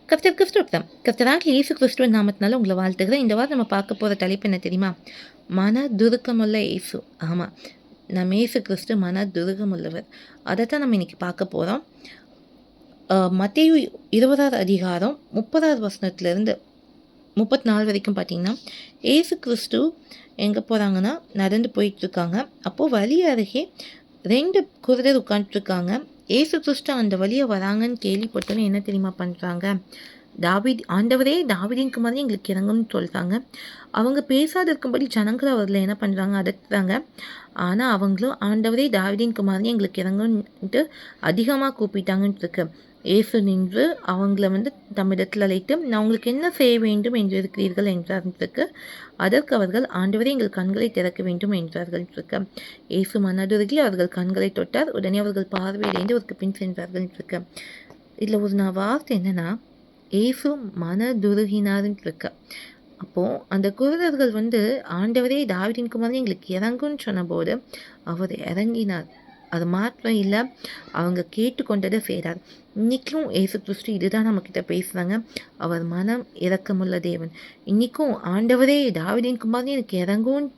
கர்த்தராகிய இயேசு கிறிஸ்துவின் நாமத்தினால உங்களை வாழ்த்துகிறேன். இந்த வாரம் நம்ம பார்க்க போகிற தலைப்பு என்ன தெரியுமா? மனதுருக்கமுள்ள இயேசு. ஆமாம், நம்ம இயேசு கிறிஸ்து மனதுருக்கமுள்ளவர். அதைத்தான் நம்ம இன்னைக்கு பார்க்க போகிறோம். மத்தேயு 20வது அதிகாரம் 30வது வசனத்திலிருந்து 34 வரைக்கும் பார்த்தீங்கன்னா, இயேசு கிறிஸ்து எங்கே போகிறாங்கன்னா நடந்து போயிட்டுருக்காங்க. அப்போது வழி அருகே 2 குருடர் உட்காந்துட்ருக்காங்க. ஏசு கிறிஸ்து அந்த வழியை வராங்கன்னு கேள்விப்பட்டோன்னு என்ன தெரியுமா பண்ணுறாங்க? ஆண்டவரே தாவீதின் குமாரனே எங்களுக்கு இறங்கும்னு சொல்கிறாங்க. அவங்க பேசாத இருக்கும்படி ஜனங்கள் அவர்களை என்ன பண்ணுறாங்க? அதட்டுறாங்க. ஆனால் அவங்களும் ஆண்டவரே தாவீதின் குமாரனே எங்களுக்கு இறங்கும்ன்ட்டு அதிகமாக கூப்பிட்டாங்கன்னு இருக்கு. ஏசு நின்று அவங்கள தம்மிடத்தில் அழைத்து, நான் உங்களுக்கு என்ன செய்ய வேண்டும் என்று இருக்கிறீர்கள் என்றார்க்கு. அதற்கு அவர்கள், ஆண்டவரே எங்கள் கண்களை திறக்க வேண்டும் என்றார்கள் இருக்க. ஏசு மனதுருகில் அவர்கள் கண்களை தொட்டார். உடனே அவர்கள் பார்வையிலேந்து அவருக்கு பின் சென்றார்கள் இருக்க. இதில் ஒரு வார்த்தை என்னன்னா, ஏசு மனதுருகினார்னு இருக்க. அப்போது அந்த குருடர்கள் ஆண்டவரே தாவீதின் குமாரனே எங்களுக்கு இறங்குன்னு சொன்னபோது அவர் இறங்கினார். அது மாத்திரம் இல்லை, அவங்க கேட்டுக்கொண்டதை செய்கிறார். இன்றைக்கும் ஏசு கிறிஸ்து இதுதான் நம்மக்கிட்ட பேசுகிறாங்க. அவர் மனம் இரக்கமுள்ள தேவன். இன்றைக்கும் ஆண்டவரே தாவீதின் குமாரனே எனக்கு இறங்கும்னு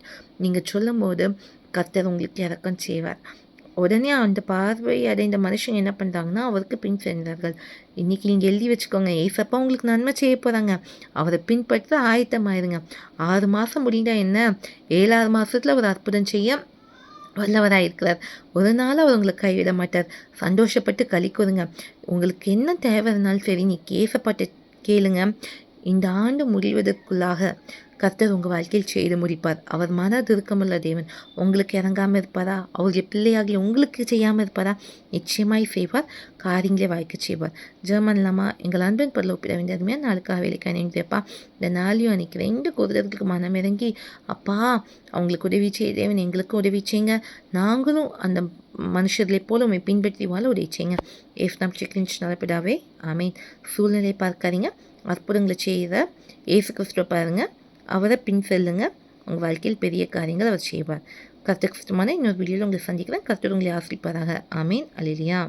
நீங்கள் சொல்லும்போது கர்த்தர் உங்களுக்கு இறக்கம் செய்வார். உடனே அந்த பார்வை அடைந்த மனுஷங்க என்ன பண்ணுறாங்கன்னா அவருக்கு பின் சென்றார்கள். இன்றைக்கி நீங்கள் எழுதி வச்சுக்கோங்க, ஏசப்பா உங்களுக்கு நன்மை செய்ய போகிறாங்க. அவரை பின்பற்ற ஆயத்தமாயிருங்க. 6 மாதம் முடிந்தால் என்ன, 7வது மாதத்தில் அவர் அற்புதம் செய்ய வல்லவராக இருக்கிறார். ஒரு நாள் அவர் உங்களை கைவிட மாட்டார். சந்தோஷப்பட்டு களி கூறுங்க. உங்களுக்கு என்ன தேவைனாலும் சரி, நீ ஏசப்பாட்ட கேளுங்க. இந்த ஆண்டு முடிவதற்குள்ளாக கர்த்தர் உங்கள் வாழ்க்கையில் செய்து முடிப்பார். அவர் மனதுருக்கமுள்ள தேவன். உங்களுக்கு இறங்காமல் இருப்பாரா? அவருடைய பிள்ளையாகி உங்களுக்கு செய்யாமல் இருப்பாரா? நிச்சயமாய் செய்வார். காரியங்களை வாய்க்க செய்வார். ஜெர்மன்லாமா எங்கள் அன்பின் பொருளை ஒப்பிட வேண்டிய அருமையாக நாளுக்காக வேலைக்கு அணிந்தப்பா. இந்த நாளையும் அன்றைக்கி 2 குதிரர்களுக்கு மனம் இறங்கி, அப்பா அவங்களுக்கு உதவி செய்ய தேவன் எங்களுக்கு உதவி செய்யுங்க. நாங்களும் அந்த மனுஷர்களை போல உண்மை பின்பற்றி வாழ உதவி செய்யுங்க. ஏஃப்னாம் சிக்கலின் நடப்பிடாவே ஆமீன். சூழ்நிலை பார்க்காதீங்க, அற்புதங்களை செய்கிற ஏசு கிறிஸ்துவை பாருங்கள். அவரை பின் செல்லுங்க. உங்கள் வாழ்க்கையில் பெரிய காரியங்கள் அவர் செய்வார். கர்த்தருக்கு சுத்தமான இன்னொரு வீடியோவில் உங்களை சந்திக்கிறேன். கர்த்தர் உங்களை ஆசிரிப்பாராக. ஆமீன். அல்லேலூயா.